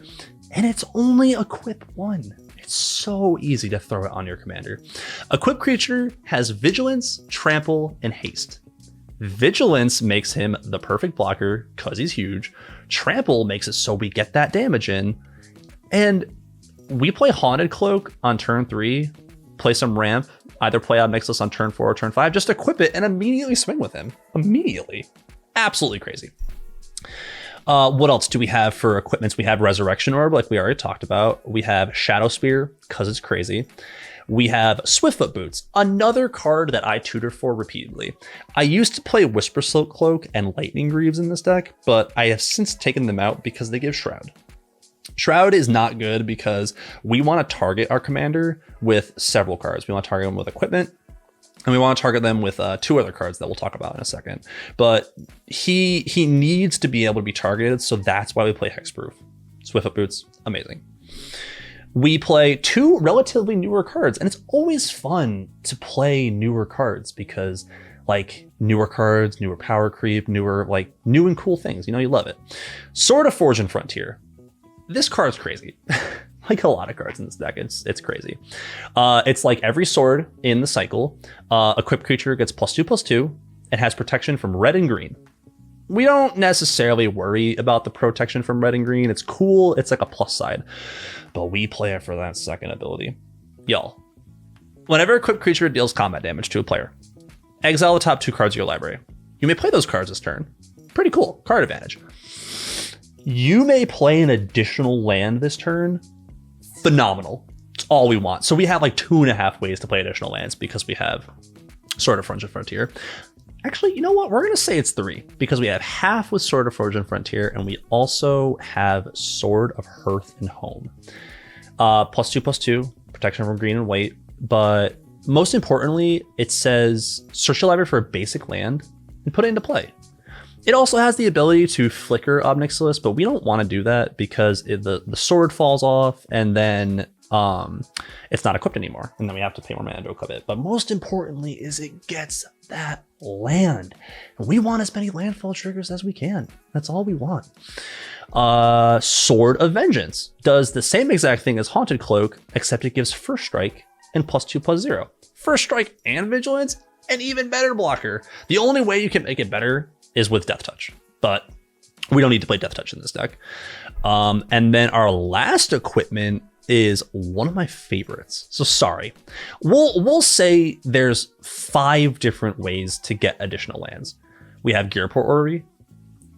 And it's only equip 1. It's so easy to throw it on your commander. Equip creature has Vigilance, Trample, and Haste. Vigilance makes him the perfect blocker because he's huge. Trample makes it so we get that damage in. And we play Haunted Cloak on turn 3, play some ramp, either play Ob Nixilis on turn 4 or turn 5, just equip it and immediately swing with him. Immediately. Absolutely crazy. What else do we have for equipments? We have Resurrection Orb, like we already talked about. We have Shadow Spear, because it's crazy. We have Swiftfoot Boots, another card that I tutor for repeatedly. I used to play Whisper Cloak and Lightning Greaves in this deck, but I have since taken them out because they give Shroud. Shroud is not good because we want to target our commander with several cards. We want to target them with equipment, and we want to target them with 2 other cards that we'll talk about in a second. But he needs to be able to be targeted, so that's why we play Hexproof. Swiftfoot Boots, amazing. We play 2 relatively newer cards, and it's always fun to play newer cards because, like, newer cards, newer power creep, newer, like, new and cool things. You know, you love it. Sword of Fortune Frontier. This card's crazy. Like a lot of cards in this deck, it's crazy. It's like every sword in the cycle. Equipped creature gets +2/+2 and has protection from red and green. We don't necessarily worry about the protection from red and green. It's cool. It's like a plus side, but we play it for that second ability. Y'all, whenever equipped creature deals combat damage to a player, exile the top 2 cards of your library. You may play those cards this turn. Pretty cool. Card advantage. You may play an additional land this turn. Phenomenal. It's all we want. So we have like 2.5 ways to play additional lands because we have Sword of Fortune Frontier. Actually, you know what? We're going to say it's 3 because we have half with Sword of Fortune Frontier, and we also have Sword of Hearth and Home. +2/+2, protection from green and white. But most importantly, it says search your library for a basic land and put it into play. It also has the ability to flicker Ob Nixilis, but we don't want to do that because the sword falls off, and then it's not equipped anymore, and then we have to pay more mana to equip it. But most importantly is it gets that land. And we want as many landfall triggers as we can. That's all we want. Sword of Vengeance does the same exact thing as Haunted Cloak, except it gives first strike and +2/+0. First strike and vigilance, an even better blocker. The only way you can make it better is with Death Touch, but we don't need to play Death Touch in this deck. And then our last equipment is one of my favorites. So sorry, we'll say there's 5 different ways to get additional lands. We have Gearport Orrery,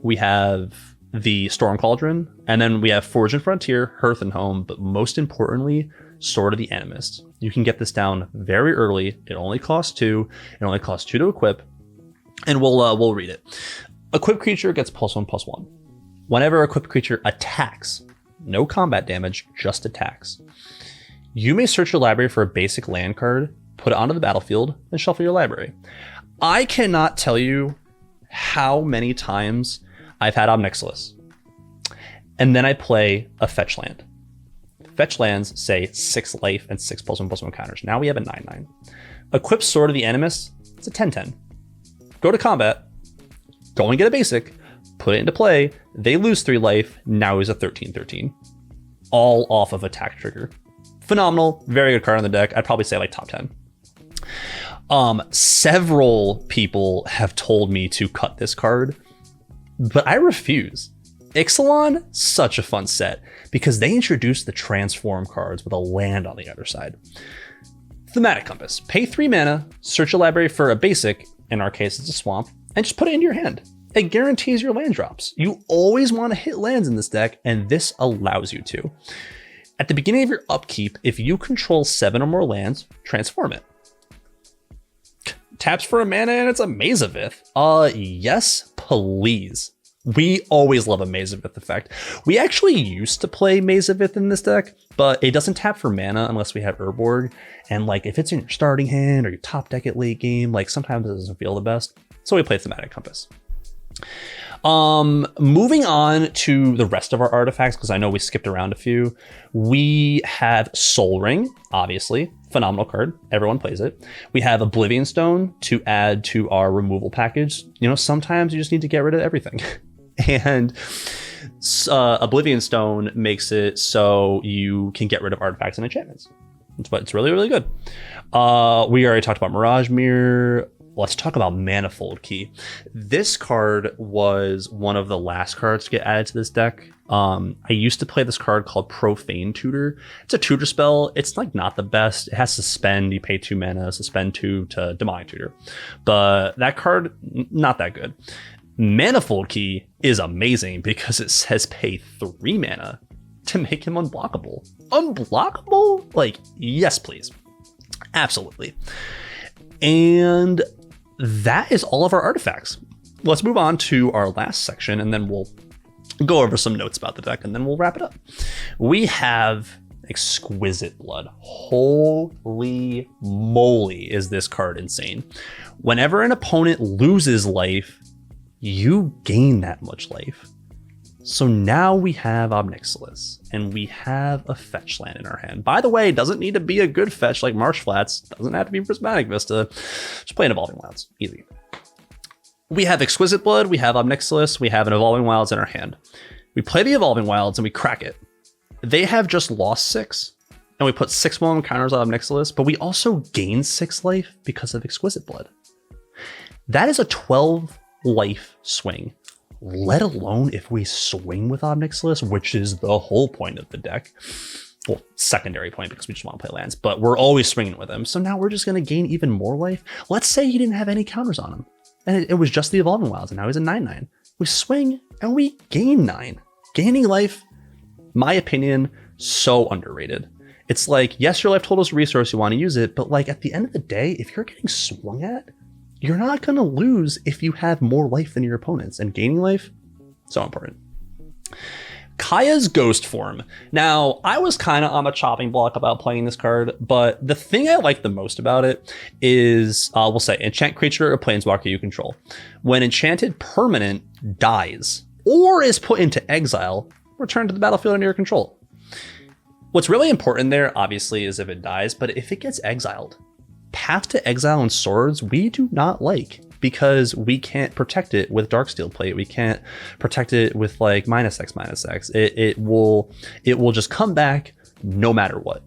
we have the Storm Cauldron, and then we have Forge and Frontier, Hearth and Home, but most importantly, Sword of the Animist. You can get this down very early. It only costs 2. It only costs 2 to equip. And we'll read it. Equipped creature gets +1/+1. Whenever equipped creature attacks, no combat damage, just attacks, you may search your library for a basic land card, put it onto the battlefield, and shuffle your library. I cannot tell you how many times I've had Ob Nixilis, and then I play a fetch land. Fetch lands say 6 life and 6 +1/+1 counters. Now we have a 9/9. Equip Sword of the Animist, it's a 10/10. Go to combat, go and get a basic, put it into play, they lose 3 life, now he's a 13/13. All off of attack trigger. Phenomenal, very good card on the deck. I'd probably say like top 10. Several people have told me to cut this card, but I refuse. Ixalan, such a fun set, because they introduced the transform cards with a land on the other side. Thematic Compass, pay 3 mana, search a library for a basic, in our case it's a swamp, and just put it into your hand. It guarantees your land drops. You always want to hit lands in this deck, and this allows you to. At the beginning of your upkeep, if you control 7 or more lands, transform it. Taps for a mana and it's a Maze of Ith. Yes, please. We always love a Maze of Ith effect. We actually used to play Maze of Ith in this deck, but it doesn't tap for mana unless we have Urborg. And like if it's in your starting hand or your top deck at late game, like sometimes it doesn't feel the best. So we play Thematic Compass. Moving on to the rest of our artifacts, because I know we skipped around a few. We have Soul Ring, obviously, phenomenal card. Everyone plays it. We have Oblivion Stone to add to our removal package. You know, sometimes you just need to get rid of everything. And Oblivion Stone makes it so you can get rid of artifacts and enchantments. But it's really, really good. We already talked about Mirage Mirror. Let's talk about Manifold Key. This card was one of the last cards to get added to this deck. I used to play this card called Profane Tutor. It's a tutor spell. It's like not the best. It has Suspend. You pay 2 mana, suspend 2 to Demonic Tutor. But that card, not that good. Manifold Key is amazing because it says pay 3 mana to make him unblockable. Unblockable? Like, yes, please. Absolutely. And that is all of our artifacts. Let's move on to our last section, and then we'll go over some notes about the deck, and then we'll wrap it up. We have Exquisite Blood. Holy moly, is this card insane. Whenever an opponent loses life, you gain that much life. So now we have Ob Nixilis, and we have a fetch land in our hand. By the way, it doesn't need to be a good fetch like Marsh Flats. Doesn't have to be Prismatic Vista. Just play an Evolving Wilds. Easy. We have Exquisite Blood, we have Ob Nixilis, we have an Evolving Wilds in our hand. We play the Evolving Wilds and we crack it. They have just lost 6, and we put 6 more counters on Ob Nixilis, but we also gain 6 life because of Exquisite Blood. That is a 12 life swing, let alone if we swing with Ob Nixilis, which is the whole point of the deck. Well, secondary point because we just want to play lands, but we're always swinging with him. So now we're just going to gain even more life. Let's say he didn't have any counters on him, and it was just the Evolving Wilds, and now he's a 9/9. We swing and we gain 9. Gaining life, my opinion, so underrated. It's like, yes, your life total is a resource, you want to use it, but like at the end of the day, if you're getting swung at, you're not going to lose if you have more life than your opponents, and gaining life, so important. Kaya's Ghost form. Now, I was kind of on a chopping block about playing this card, but the thing I like the most about it is, we'll say, enchant creature or planeswalker you control. When enchanted permanent dies or is put into exile, return to the battlefield under your control. What's really important there, obviously, is if it dies, but if it gets exiled, path to exile and swords we do not like, because we can't protect it with Darksteel Plate. We can't protect it with like -X/-X. It will just come back no matter what.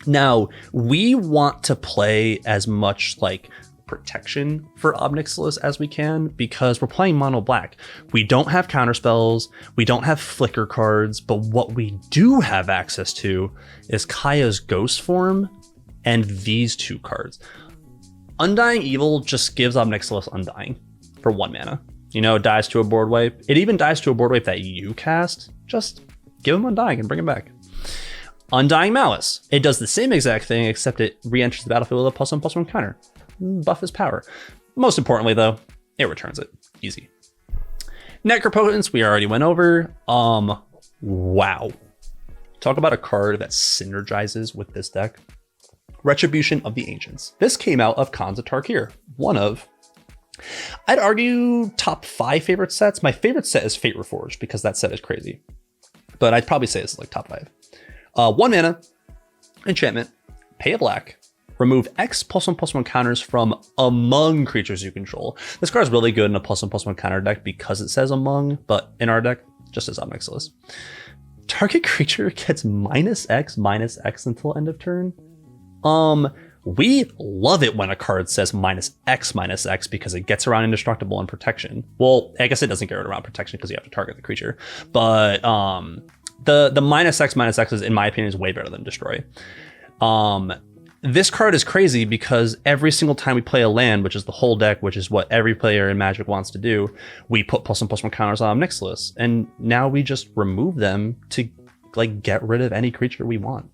Now, we want to play as much like protection for Ob Nixilis as we can, because we're playing mono black. We don't have counter spells, we don't have flicker cards, but what we do have access to is Kaya's Ghost form and these 2 cards. Undying Evil just gives Ob Nixilis Undying for 1 mana. You know, it dies to a board wipe. It even dies to a board wipe that you cast. Just give him Undying and bring him back. Undying Malice. It does the same exact thing, except it re-enters the battlefield with a +1/+1 counter. Buff his power. Most importantly, though, it returns it. Easy. Necropotence, we already went over. Wow. Talk about a card that synergizes with this deck. Retribution of the Ancients. This came out of Khans of Tarkir, one of, I'd argue, top 5 favorite sets. My favorite set is Fate Reforged because that set is crazy, but I'd probably say it's like top 5. 1 mana, enchantment, pay a black, remove X +1/+1 counters from among creatures you control. This card is really good in a +1/+1 counter deck because it says among, but in our deck, just as Ob Nixilis. Target creature gets -X/-X until end of turn. We love it when a card says -X/-X because it gets around indestructible and protection. Well, I guess it doesn't get around protection because you have to target the creature, but the -X/-X is, in my opinion, is way better than destroy. This card is crazy because every single time we play a land, which is the whole deck, which is what every player in Magic wants to do, we put +1/+1 counters on Ob Nixilis, and now we just remove them to like get rid of any creature we want.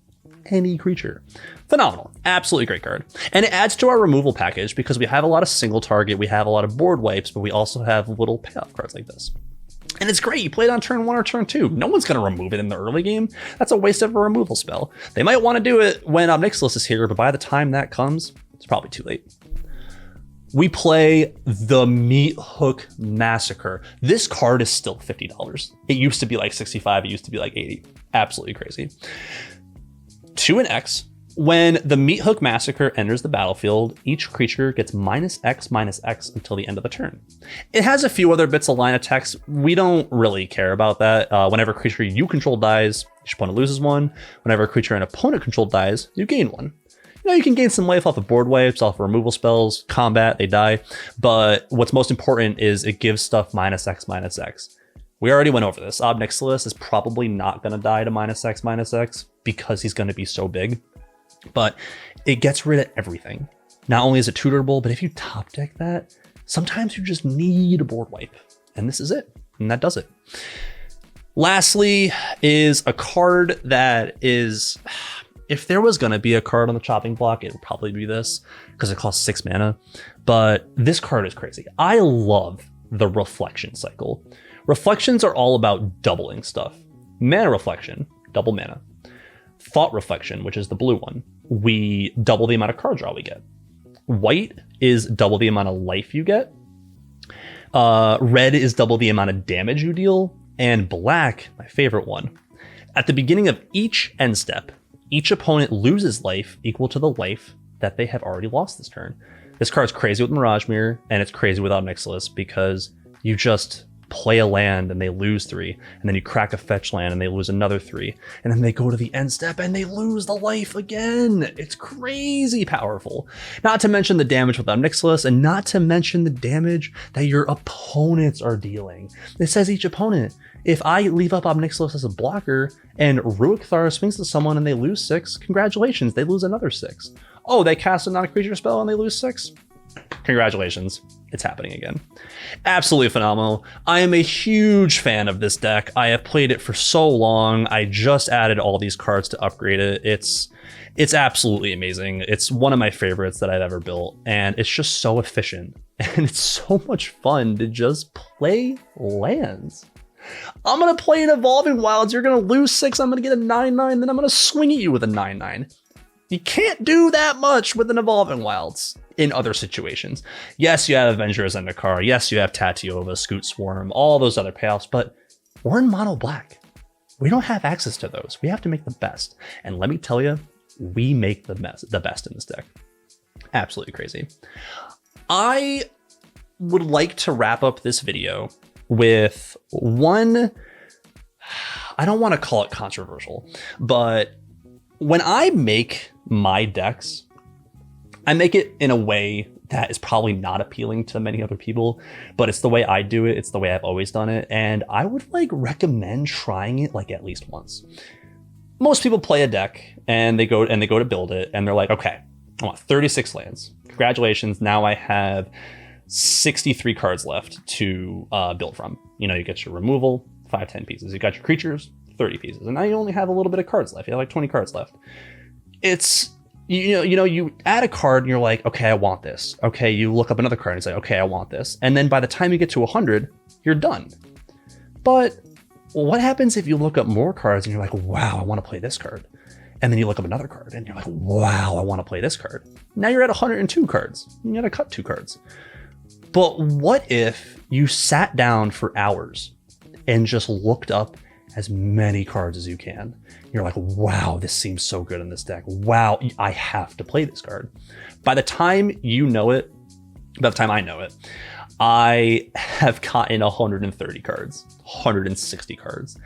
Any creature. Phenomenal. Absolutely great card. And it adds to our removal package because we have a lot of single target, we have a lot of board wipes, but we also have little payoff cards like this. And it's great. You play it on turn 1 or turn 2. No one's going to remove it in the early game. That's a waste of a removal spell. They might want to do it when Ob Nixilis is here, but by the time that comes, it's probably too late. We play the Meat Hook Massacre. This card is still $50. It used to be like $65. It used to be like $80. Absolutely crazy. 2 and X. When the Meat Hook Massacre enters the battlefield, each creature gets -X/-X until the end of the turn. It has a few other bits of line of text. We don't really care about that. Whenever a creature you control dies, each opponent loses 1. Whenever a creature an opponent controlled dies, you gain 1. You know, you can gain some life off of board wipes, off of removal spells, combat, they die. But what's most important is it gives stuff -X/-X. We already went over this. Ob Nixilis is probably not going to die to -X/-X because he's going to be so big. But it gets rid of everything. Not only is it tutorable, but if you top deck that, Sometimes you just need a board wipe, and this is it, and that does it. Lastly is a card that is, if there was going to be a card on the chopping block, it would probably be this, because it costs 6 mana. But this card is crazy. I love the Reflection cycle. Reflections are all about doubling stuff. Mana Reflection, double mana. Thought Reflection, which is the blue one, we double the amount of card draw we get. White is double the amount of life you get. Red is double the amount of damage you deal. And black, my favorite one. At the beginning of each end step, each opponent loses life equal to the life that they have already lost this turn. This card's crazy with Mirage Mirror, and it's crazy with Ob Nixilis because you just play a land and they lose 3, and then you crack a fetch land and they lose another 3, and then they go to the end step and they lose the life again. It's crazy powerful. Not to mention the damage with Ob Nixilis, and not to mention the damage that your opponents are dealing. It says each opponent. If I leave up Ob Nixilis as a blocker and Ruik Thar swings to someone and they lose 6, congratulations, they lose another 6. Oh, they cast a non-creature spell and they lose 6? Congratulations, it's happening again. Absolutely phenomenal. I am a huge fan of this deck. I have played it for so long. I just added all these cards to upgrade it. It's absolutely amazing. It's one of my favorites that I've ever built, and it's just so efficient. And it's so much fun to just play lands. I'm going to play an Evolving Wilds. You're going to lose 6. I'm going to get a 9/9. Then I'm going to swing at you with a 9/9. You can't do that much with an Evolving Wilds in other situations. Yes, you have Avengers and Zendikar. Yes, you have Tatiova, Scoot Swarm, all those other payoffs, but we're in mono black. We don't have access to those. We have to make the best. And let me tell you, we make the best in this deck. Absolutely crazy. I would like to wrap up this video with one, I don't want to call it controversial, but when I make my decks, I make it in a way that is probably not appealing to many other people, but it's the way I do it. It's the way I've always done it. And I would recommend trying it at least once. Most people play a deck and they go to build it and they're like, okay, I want 36 lands. Congratulations. Now I have 63 cards left to build from. You get your removal, 5-10 pieces. You got your creatures, 30 pieces. And now you only have a little bit of cards left. You have 20 cards left. It's, you add a card and you're like, okay, I want this. Okay, you look up another card and say, okay, I want this. And then by the time you get to 100, you're done. But what happens if you look up more cards and you're like, wow, I want to play this card. And then you look up another card and you're like, wow, I want to play this card. Now you're at 102 cards. You got to cut 2 cards. But what if you sat down for hours and just looked up as many cards as you can? You're like, wow, this seems so good in this deck. Wow, I have to play this card. By the time you know it, by the time I know it, I have gotten 130 cards, 160 cards.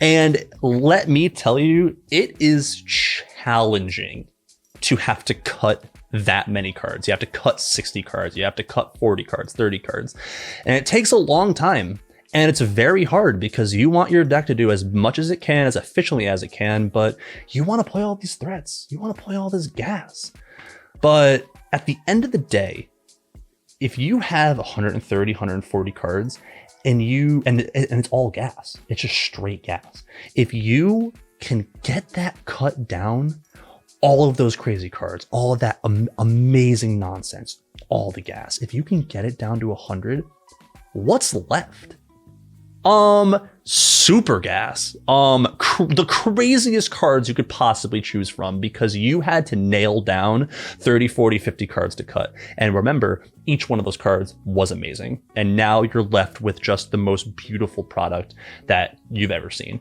And let me tell you, it is challenging to have to cut that many cards. You have to cut 60 cards. You have to cut 40 cards, 30 cards. And it takes a long time. And it's very hard because you want your deck to do as much as it can, as efficiently as it can, but you want to play all these threats. You want to play all this gas. But at the end of the day, if you have 130, 140 cards and it's all gas, it's just straight gas. If you can get that cut down, all of those crazy cards, all of that amazing nonsense, all the gas, if you can get it down to 100, what's left? Super gas. The craziest cards you could possibly choose from because you had to nail down 30, 40, 50 cards to cut. And remember, each one of those cards was amazing. And now you're left with just the most beautiful product that you've ever seen.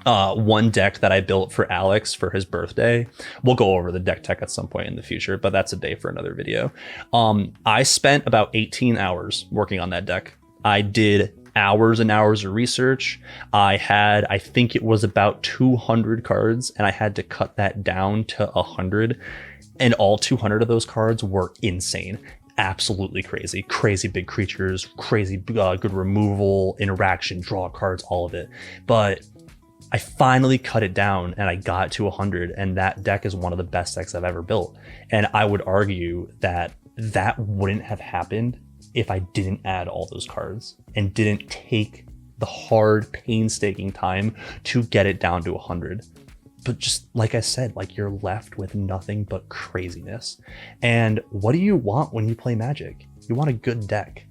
One deck that I built for Alex for his birthday. We'll go over the deck tech at some point in the future, but that's a day for another video. I spent about 18 hours working on that deck. I did hours and hours of research. I think it was about 200 cards, and I had to cut that down to 100. And all 200 of those cards were insane. Absolutely crazy big creatures, crazy good removal, interaction, draw cards, all of it. But I finally cut it down and I got to 100, and that deck is one of the best decks I've ever built. And I would argue that wouldn't have happened if I didn't add all those cards and didn't take the hard, painstaking time to get it down to 100. But just like I said, like, you're left with nothing but craziness. And what do you want when you play Magic? You want a good deck.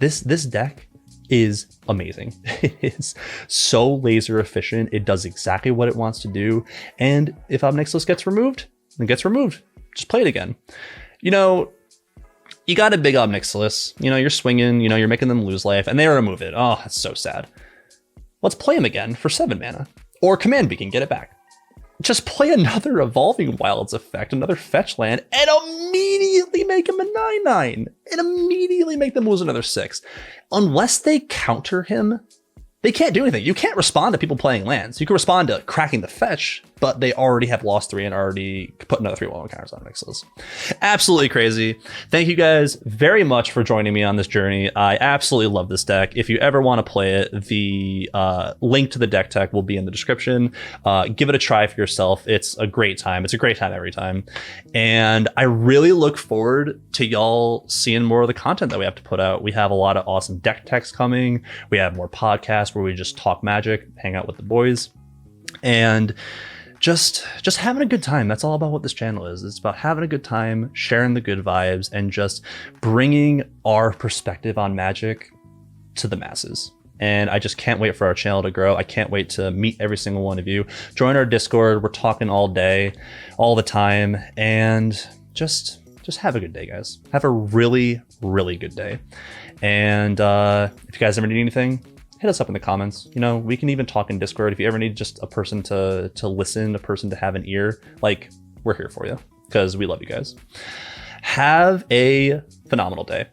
This deck is amazing. It is so laser efficient. It does exactly what it wants to do. And if Ob Nixilis gets removed, it gets removed. Just play it again. You know, you got a big Ob Nixilis. You know, you're swinging, you know, you're making them lose life, and they remove it. Oh, that's so sad. Let's play him again for 7 mana. Or Command Beacon, get it back. Just play another Evolving Wilds effect, another fetch land, and immediately make him a 9/9. And immediately make them lose another 6. Unless they counter him, they can't do anything. You can't respond to people playing lands. You can respond to cracking the fetch, but they already have lost 3 and already put another 3/1 counters on Nixilis. Absolutely crazy. Thank you guys very much for joining me on this journey. I absolutely love this deck. If you ever want to play it, the link to the deck tech will be in the description. Give it a try for yourself. It's a great time. It's a great time every time. And I really look forward to y'all seeing more of the content that we have to put out. We have a lot of awesome deck techs coming. We have more podcasts where we just talk Magic, hang out with the boys, and just having a good time. That's all about what this channel is. It's about having a good time, sharing the good vibes, and just bringing our perspective on Magic to the masses. And I just can't wait for our channel to grow. I can't wait to meet every single one of you. Join our Discord. We're talking all day, all the time, and just have a good day, guys. Have a really, really good day. And if you guys ever need anything, hit us up in the comments. You know, we can even talk in Discord. If you ever need just a person to listen, a person to have an ear, like, we're here for you because we love you guys. Have a phenomenal day.